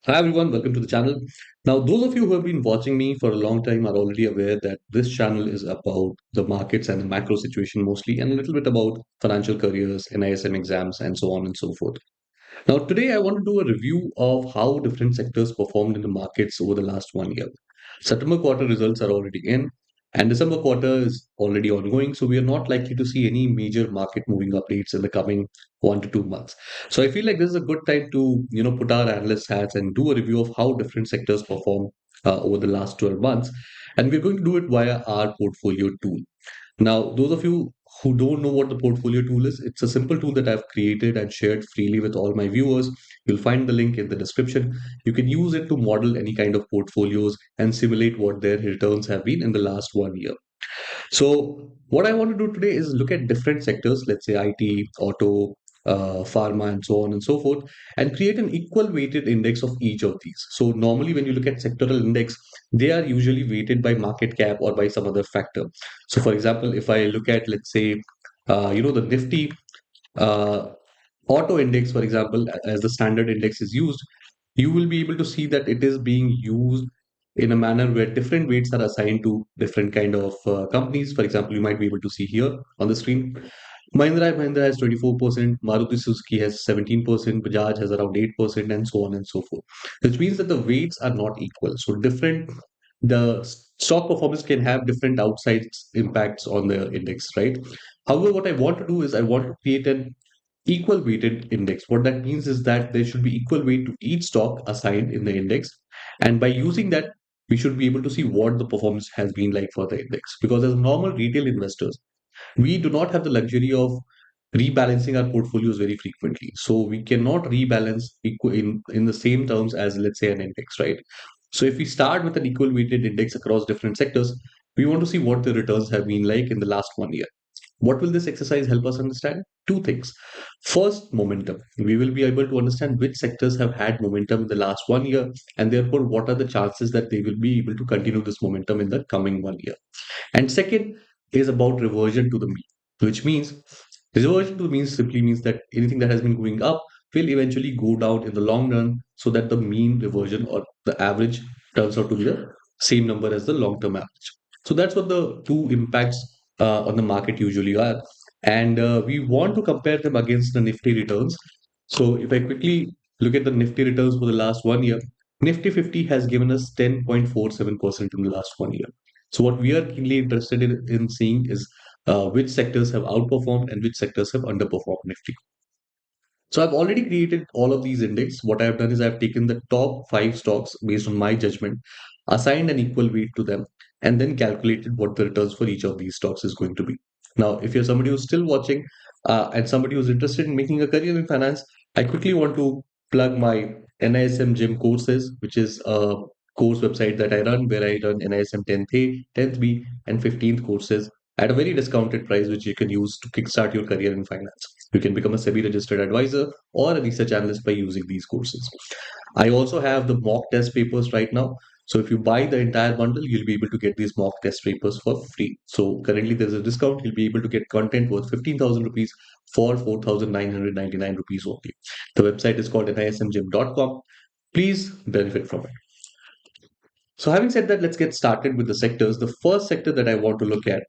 Hi everyone, welcome to the channel. Now, those of you who have been watching me for a long time are already aware that this channel is about the markets and the macro situation mostly, and a little bit about financial careers, NISM exams, and so on and so forth. Now, today I want to do a review of how different sectors performed in the markets over the last 1 year. September quarter results are already in, and December quarter is already ongoing, so we are not likely to see any major market moving updates in the coming 1 to 2 months. So I feel like this is a good time to put our analyst hats and do a review of how different sectors perform over the last 12 months, and we're going to do it via our portfolio tool. Now, those of you who don't know what the portfolio tool is, it's a simple tool that I've created and shared freely with all my viewers. You'll find the link in the description. You can use it to model any kind of portfolios and simulate what their returns have been in the last 1 year. So, what I want to do today is look at different sectors, let's say IT, auto, pharma, and so on and so forth, and create an equal weighted index of each of these. So, normally, when you look at sectoral index, they are usually weighted by market cap or by some other factor. So, for example, if I look at, let's say, the Nifty uh, auto index, for example, as the standard index is used, you will be able to see that it is being used in a manner where different weights are assigned to different kind of companies. For example, you might be able to see here on the screen, Mahindra and Mahindra has 24%, Maruti Suzuki has 17%, Bajaj has around 8%, and so on and so forth. Which means that the weights are not equal. So the stock performance can have different outside impacts on the index, right? However, what I want to do is I want to create an equal weighted index. What that means is that there should be equal weight to each stock assigned in the index. And by using that, we should be able to see what the performance has been like for the index. Because as normal retail investors, we do not have the luxury of rebalancing our portfolios very frequently. So we cannot rebalance in the same terms as, let's say, an index, right? So if we start with an equal weighted index across different sectors, we want to see what the returns have been like in the last 1 year. What will this exercise help us understand? Two things. First, momentum. We will be able to understand which sectors have had momentum in the last 1 year, and therefore, what are the chances that they will be able to continue this momentum in the coming 1 year. And second is about reversion to the mean, which means reversion to the mean simply means that anything that has been going up will eventually go down in the long run so that the mean reversion or the average turns out to be the same number as the long term average. So that's what the two impacts on the market usually are. And we want to compare them against the Nifty returns. So if I quickly look at the Nifty returns for the last 1 year, Nifty 50 has given us 10.47% in the last 1 year. So what we are keenly interested in seeing is which sectors have outperformed and which sectors have underperformed Nifty. So I've already created all of these index. What I've done is I've taken the top five stocks based on my judgment, assigned an equal weight to them, and then calculated what the returns for each of these stocks is going to be. Now, if you're somebody who's still watching and somebody who's interested in making a career in finance, I quickly want to plug my NISM Gym courses, which is a course website that I run where I run NISM 10th A, 10th B, and 15th courses at a very discounted price, which you can use to kickstart your career in finance. You can become a SEBI-registered advisor or a research analyst by using these courses. I also have the mock test papers right now. So if you buy the entire bundle, you'll be able to get these mock test papers for free. So currently there's a discount. You'll be able to get content worth 15,000 rupees for 4,999 rupees only. The website is called nismgym.com. Please benefit from it. So having said that, let's get started with the sectors. The first sector that I want to look at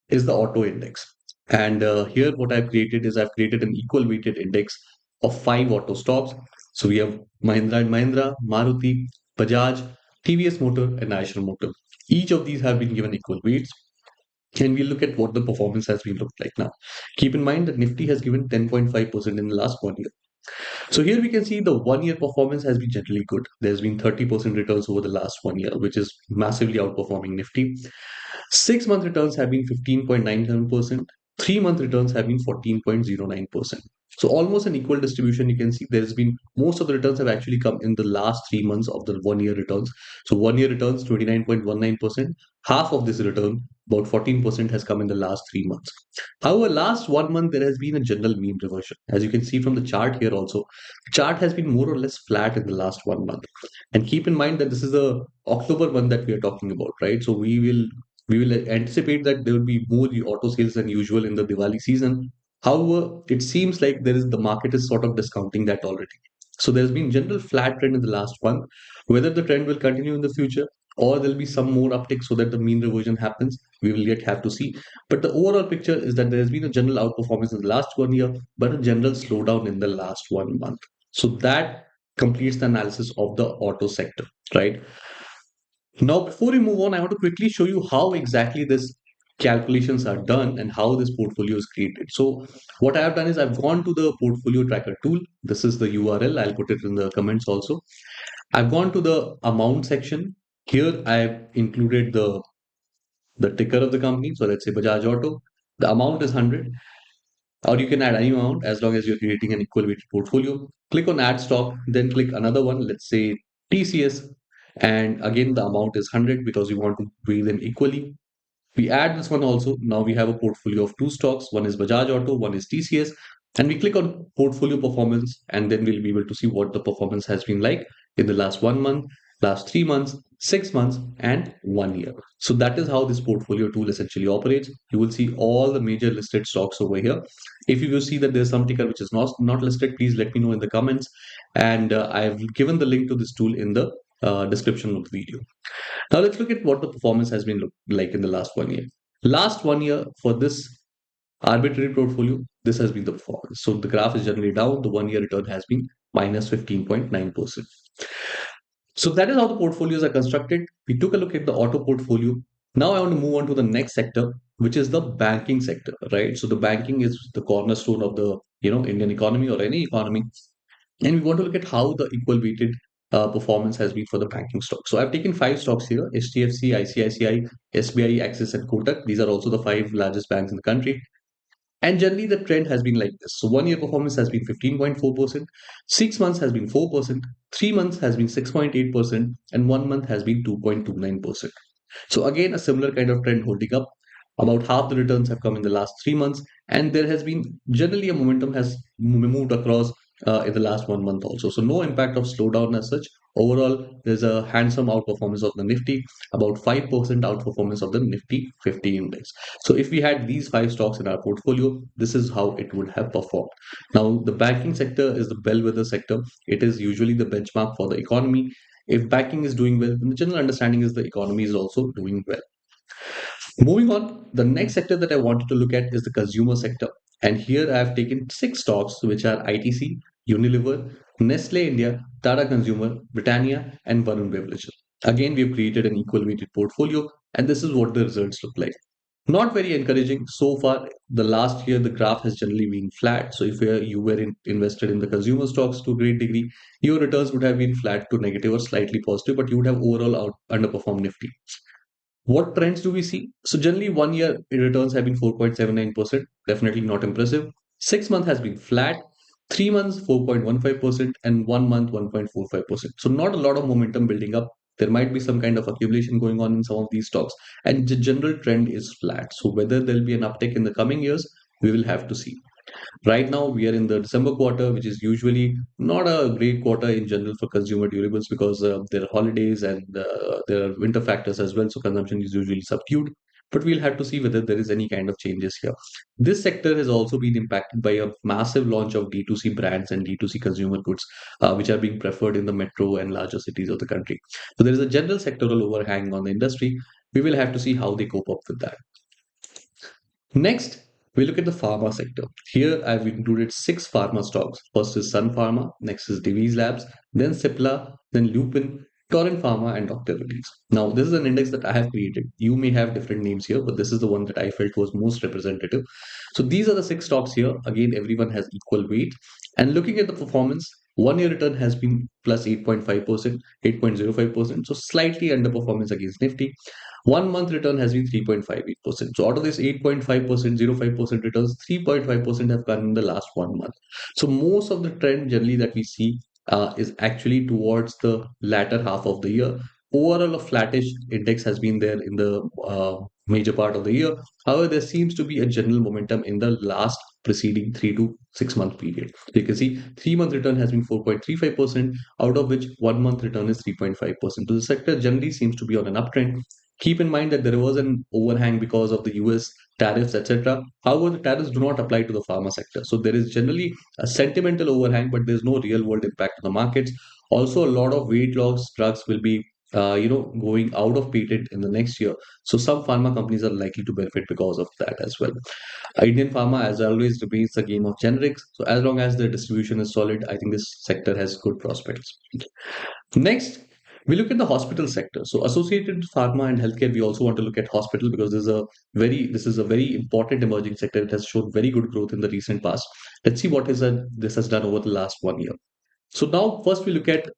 is the auto index. And here, what I've created is I've created an equal weighted index of five auto stocks. So we have Mahindra and Mahindra, Maruti, Bajaj, TVS Motor, and Eicher Motor. Each of these have been given equal weights. And we look at what the performance has been looked like now. Keep in mind that Nifty has given 10.5% in the last 1 year. So here we can see the 1 year performance has been generally good. There's been 30% returns over the last 1 year, which is massively outperforming Nifty. 6 month returns have been 15.97%. 3 month returns have been 14.09%. So almost an equal distribution. You can see there's been most of the returns have actually come in the last 3 months of the 1 year returns. So 1 year returns 29.19%. Half of this return, about 14%, has come in the last 3 months. However, last 1 month there has been a general mean reversion. As you can see from the chart here also, the chart has been more or less flat in the last 1 month. And keep in mind that this is the October month that we are talking about, right? So we will anticipate that there will be more auto sales than usual in the Diwali season. However, it seems like the market is sort of discounting that already. So there's been general flat trend in the last one. Whether the trend will continue in the future or there'll be some more uptick so that the mean reversion happens, we will yet have to see. But the overall picture is that there's been a general outperformance in the last 1 year, but a general slowdown in the last 1 month. So that completes the analysis of the auto sector, right? Now, before we move on, I want to quickly show you how exactly this calculations are done and how this portfolio is created. So what I have done is I've gone to the portfolio tracker tool. This is the URL. I'll put it in the comments also. I've gone to the amount section. Here I've included the ticker of the company. So let's say Bajaj Auto. The amount is 100, or you can add any amount as long as you're creating an equal weighted portfolio. Click on add stock, then click another one, let's say TCS. And again, the amount is 100 because we want to weigh them equally. We add this one also. Now we have a portfolio of two stocks. One is Bajaj Auto, one is TCS. And we click on portfolio performance, and then we'll be able to see what the performance has been like in the last 1 month, last 3 months, 6 months, and 1 year. So that is how this portfolio tool essentially operates. You will see all the major listed stocks over here. If you will see that there's some ticker which is not listed, please let me know in the comments. And I've given the link to this tool in the description of the video. Now let's look at what the performance has been like in the last 1 year. Last 1 year for this arbitrary portfolio, this has been the performance. So the graph is generally down. The 1 year return has been minus 15.9%. So that is how the portfolios are constructed. We took a look at the auto portfolio. Now I want to move on to the next sector, which is the banking sector, right? So the banking is the cornerstone of the Indian economy or any economy, and we want to look at how the equal weighted performance has been for the banking stock. So I've taken five stocks here: HDFC, ICICI, SBI, Axis, and Kotak. These are also the five largest banks in the country. And generally, the trend has been like this. So 1 year performance has been 15.4%, 6 months has been 4%, 3 months has been 6.8%, and 1 month has been 2.29%. So again, a similar kind of trend holding up. About half the returns have come in the last 3 months, and there has been generally a momentum has moved across in the last 1 month also. So no impact of slowdown as such. Overall, there's a handsome outperformance of the Nifty, about 5% outperformance of the Nifty 50 index. So if we had these five stocks in our portfolio, this is how it would have performed. Now, the banking sector is the bellwether sector. It is usually the benchmark for the economy. If banking is doing well, then the general understanding is the economy is also doing well. Moving on, the next sector that I wanted to look at is the consumer sector. And here I have taken six stocks, which are ITC, Unilever, Nestle India, Tata Consumer, Britannia, and Varun Beverages. Again, we've created an equal weighted portfolio, and this is what the results look like. Not very encouraging so far. The last year, the graph has generally been flat. So if you were invested in the consumer stocks to a great degree, your returns would have been flat to negative or slightly positive, but you would have overall underperformed Nifty. What trends do we see? So generally 1 year returns have been 4.79%, definitely not impressive. 6 month has been flat, 3 months 4.15%, and 1 month 1.45%. So not a lot of momentum building up. There might be some kind of accumulation going on in some of these stocks, and the general trend is flat. So whether there'll be an uptick in the coming years, we will have to see. Right now, we are in the December quarter, which is usually not a great quarter in general for consumer durables because there are holidays and there are winter factors as well. So consumption is usually subdued. But we'll have to see whether there is any kind of changes here. This sector has also been impacted by a massive launch of D2C brands and D2C consumer goods, which are being preferred in the metro and larger cities of the country. So there is a general sectoral overhang on the industry. We will have to see how they cope up with that. Next, we look at the pharma sector. Here, I've included six pharma stocks. First is Sun Pharma, next is Divi's Labs, then Cipla, then Lupin, Torrent Pharma, and Dr. Reddy's. Now, this is an index that I have created. You may have different names here, but this is the one that I felt was most representative. So these are the six stocks here. Again, everyone has equal weight. And looking at the performance, 1 year return has been plus 8.5%, 8.05%. So slightly underperformance against Nifty. 1 month return has been 3.58%. So out of this 8.5%, 0.5% returns, 3.5% have come in the last 1 month. So most of the trend generally that we see is actually towards the latter half of the year. Overall, a flattish index has been there in the major part of the year. However, there seems to be a general momentum in the last preceding 3 to 6 month period. So you can see 3 month return has been 4.35%, out of which 1 month return is 3.5%. So the sector generally seems to be on an uptrend. Keep in mind that there was an overhang because of the US tariffs, etc. However, the tariffs do not apply to the pharma sector. So there is generally a sentimental overhang, but there's no real world impact on the markets. Also, a lot of weight loss drugs will be going out of patent in the next year. So some pharma companies are likely to benefit because of that as well. Indian pharma, as always, remains a game of generics. So as long as the distribution is solid, I think this sector has good prospects. Next, we look at the hospital sector. So associated with pharma and healthcare, we also want to look at hospital because this is a very important emerging sector. It has shown very good growth in the recent past. Let's see what this has done over the last 1 year. So now first we look at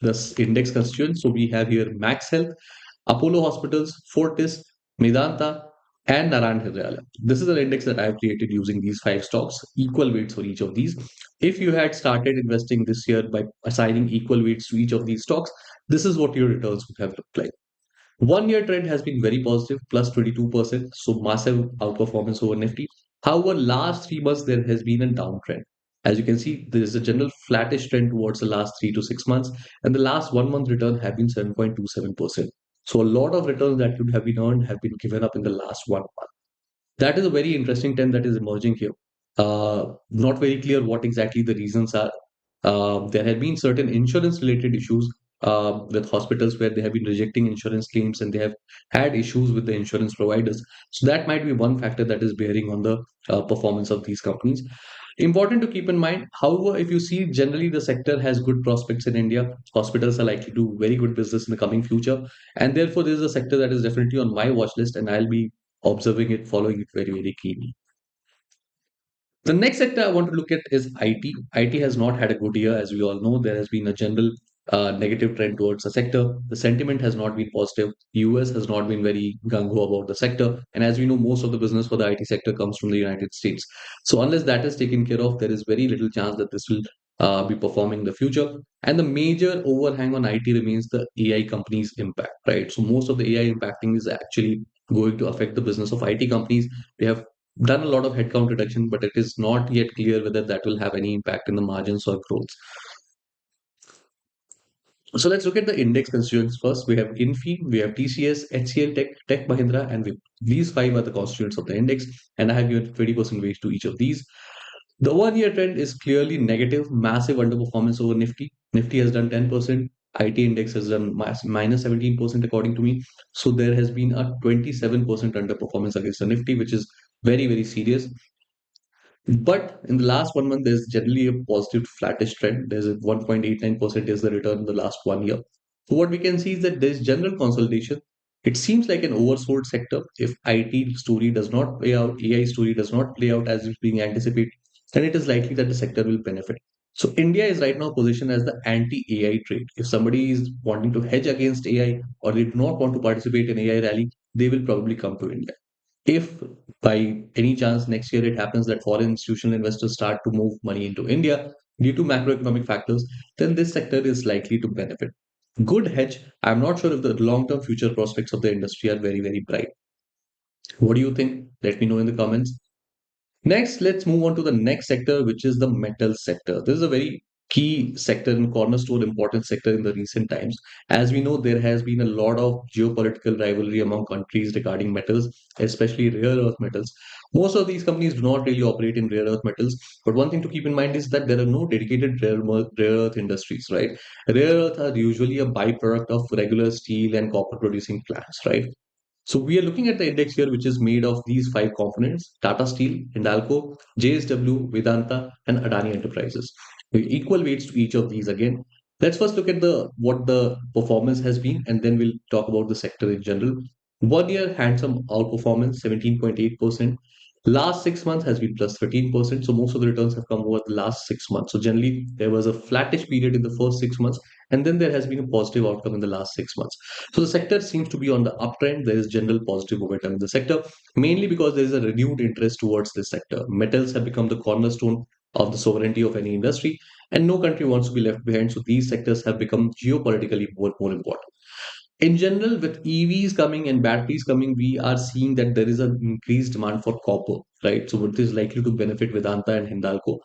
this index constituents. So we have here Max Health, Apollo Hospitals, Fortis, Medanta, and Naran Hridayalaya. This is an index that I've created using these five stocks, equal weights for each of these. If you had started investing this year by assigning equal weights to each of these stocks, this is what your returns would have looked like. 1 year trend has been very positive, plus 22%, so massive outperformance over Nifty. However, last 3 months there has been a downtrend. As you can see, there is a general flattish trend towards the last 3 to 6 months, and the last 1 month return have been 7.27%. So a lot of returns that could have been earned have been given up in the last 1 month. That is a very interesting trend that is emerging here. Not very clear what exactly the reasons are. There have been certain insurance related issues with hospitals where they have been rejecting insurance claims and they have had issues with the insurance providers. So that might be one factor that is bearing on the performance of these companies. Important to keep in mind, however, if you see generally the sector has good prospects in India, hospitals are likely to do very good business in the coming future, and therefore this is a sector that is definitely on my watch list, and I'll be observing it, following it very, very keenly. The next sector I want to look at is IT. IT has not had a good year, as we all know. There has been a general negative trend towards the sector. The sentiment has not been positive. US has not been very gung ho about the sector. And as we know, most of the business for the IT sector comes from the United States. So unless that is taken care of, there is very little chance that this will be performing in the future. And the major overhang on IT remains the AI companies' impact, right? So most of the AI impacting is actually going to affect the business of IT companies. They have done a lot of headcount reduction, but it is not yet clear whether that will have any impact in the margins or growth. So let's look at the index constituents first. We have Infi, we have TCS, HCL Tech, Tech Mahindra, and WIP. These five are the constituents of the index, and I have given 20% weight to each of these. The 1 year trend is clearly negative, massive underperformance over Nifty. Nifty has done 10%. IT index has done minus 17% according to me. So there has been a 27% underperformance against the Nifty, which is very, very serious. But in the last 1 month, there's generally a positive flattish trend. There's a 1.89% is the return in the last 1 year. So what we can see is that there's general consolidation. It seems like an oversold sector. If IT story does not play out, AI story does not play out as is being anticipated, then it is likely that the sector will benefit. So India is right now positioned as the anti-AI trade. If somebody is wanting to hedge against AI or they do not want to participate in AI rally, they will probably come to India. If by any chance next year it happens that foreign institutional investors start to move money into India due to macroeconomic factors, then this sector is likely to benefit. Good hedge. I'm not sure if the long term future prospects of the industry are very, very bright. What do you think? Let me know in the comments. Next, let's move on to the next sector, which is the metal sector. This is a very key sector and cornerstone important sector in the recent times. As we know, there has been a lot of geopolitical rivalry among countries regarding metals, especially rare earth metals. Most of these companies do not really operate in rare earth metals, but one thing to keep in mind is that there are no dedicated rare earth industries, right? Rare earth are usually a byproduct of regular steel and copper producing plants, right? So we are looking at the index here, which is made of these five components: Tata Steel, Hindalco, JSW, Vedanta, and Adani Enterprises. Equal weights to each of these again. Let's first look at the what the performance has been, and then we'll talk about the sector in general. 1 year handsome outperformance, 17.8%. Last 6 months has been plus 13%. So most of the returns have come over the last 6 months. So generally, there was a flattish period in the first 6 months, and then there has been a positive outcome in the last 6 months. So the sector seems to be on the uptrend. There is general positive momentum in the sector, mainly because there is a renewed interest towards this sector. Metals have become the cornerstone of the sovereignty of any industry, and no country wants to be left behind. So these sectors have become geopolitically more important. In general, with EVs coming and batteries coming, we are seeing that there is an increased demand for copper, right? So, what is likely to benefit Vedanta and Hindalco.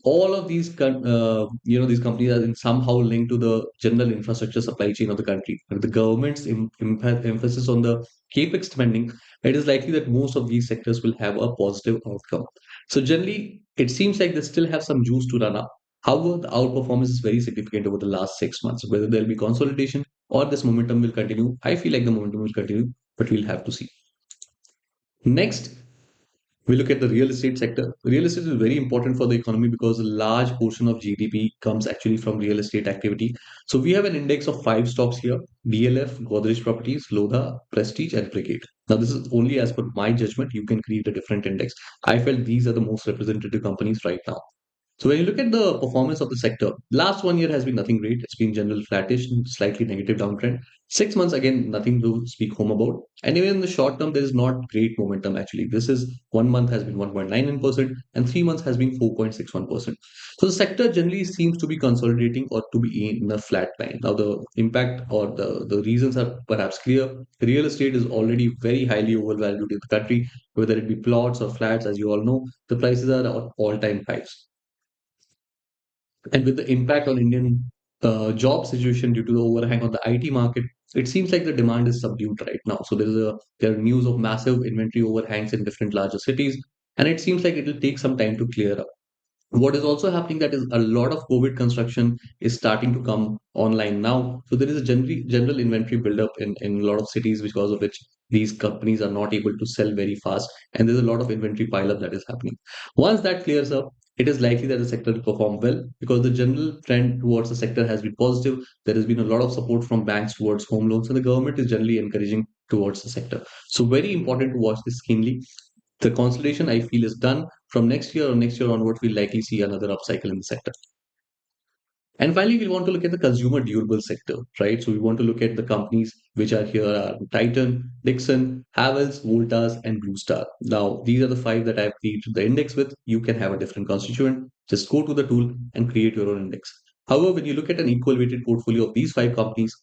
all of these these companies are in somehow linked to the general infrastructure supply chain of the country. With the government's emphasis on the capex spending, it is likely that most of these sectors will have a positive outcome. So generally it seems like they still have some juice to run up. However, the outperformance is very significant over the last 6 months. Whether there will be consolidation or this momentum will continue, I feel like the momentum will continue, but we'll have to see. Next, we look at the real estate sector. Real estate is very important for the economy because a large portion of GDP comes actually from real estate activity. So we have an index of five stocks here: DLF, Godrej Properties, Lodha, Prestige, and Brigade. Now, this is only as per my judgment. You can create a different index. I felt these are the most representative companies right now. So when you look at the performance of the sector, last 1 year has been nothing great. It's been general flattish, slightly negative downtrend. 6 months again, nothing to speak home about. And even in the short term, there is not great momentum actually. This is 1 month has been 1.99% and 3 months has been 4.61%. So the sector generally seems to be consolidating or to be in a flat line. Now the impact or the reasons are perhaps clear. Real estate is already very highly overvalued in the country, whether it be plots or flats, as you all know, the prices are at all-time highs. And with the impact on Indian job situation due to the overhang on the IT market, it seems like the demand is subdued right now. So there are news of massive inventory overhangs in different larger cities, and it seems like it will take some time to clear up. What is also happening that is a lot of COVID construction is starting to come online now. So there is a general inventory buildup in a lot of cities because of which these companies are not able to sell very fast. And there's a lot of inventory pileup that is happening. Once that clears up, it is likely that the sector will perform well because the general trend towards the sector has been positive. There has been a lot of support from banks towards home loans, and the government is generally encouraging towards the sector. So very important to watch this keenly. The consolidation, I feel, is done. From next year or next year onwards, we'll likely see another upcycle in the sector. And finally, we want to look at the consumer durable sector, right? So we want to look at the companies which are here are Titan, Dixon, Havells, Voltas, and Blue Star. Now, these are the five that I've created the index with. You can have a different constituent. Just go to the tool and create your own index. However, when you look at an equal weighted portfolio of these five companies,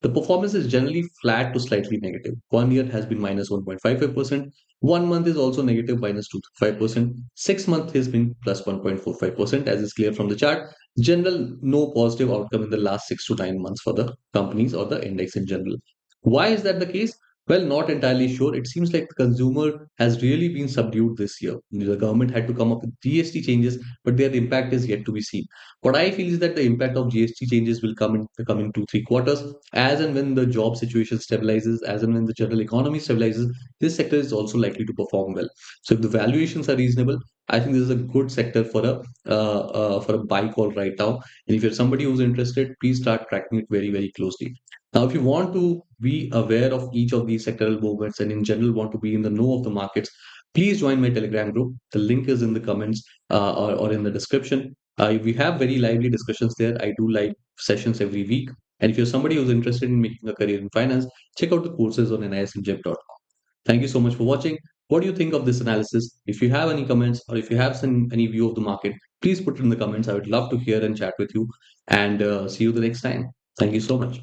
the performance is generally flat to slightly negative. 1 year has been minus 1.55%. 1 month is also negative minus 2.5%. 6 months has been plus 1.45%, as is clear from the chart. General, no positive outcome in the last 6 to 9 months for the companies or the index in general. Why is that the case? Well, not entirely sure. It seems like the consumer has really been subdued this year. The government had to come up with GST changes, but their impact is yet to be seen. What I feel is that the impact of GST changes will come in the coming 2, 3 quarters. As and when the job situation stabilizes, as and when the general economy stabilizes, this sector is also likely to perform well. So if the valuations are reasonable, I think this is a good sector for a buy call right now. And if you're somebody who's interested, please start tracking it very, very closely. Now, if you want to be aware of each of these sectoral movements and in general want to be in the know of the markets, please join my Telegram group. The link is in the comments or in the description. We have very lively discussions there. I do live sessions every week. And if you're somebody who's interested in making a career in finance, check out the courses on nismgem.com. Thank you so much for watching. What do you think of this analysis? If you have any comments or if you have any view of the market, please put it in the comments. I would love to hear and chat with you and see you the next time. Thank you so much.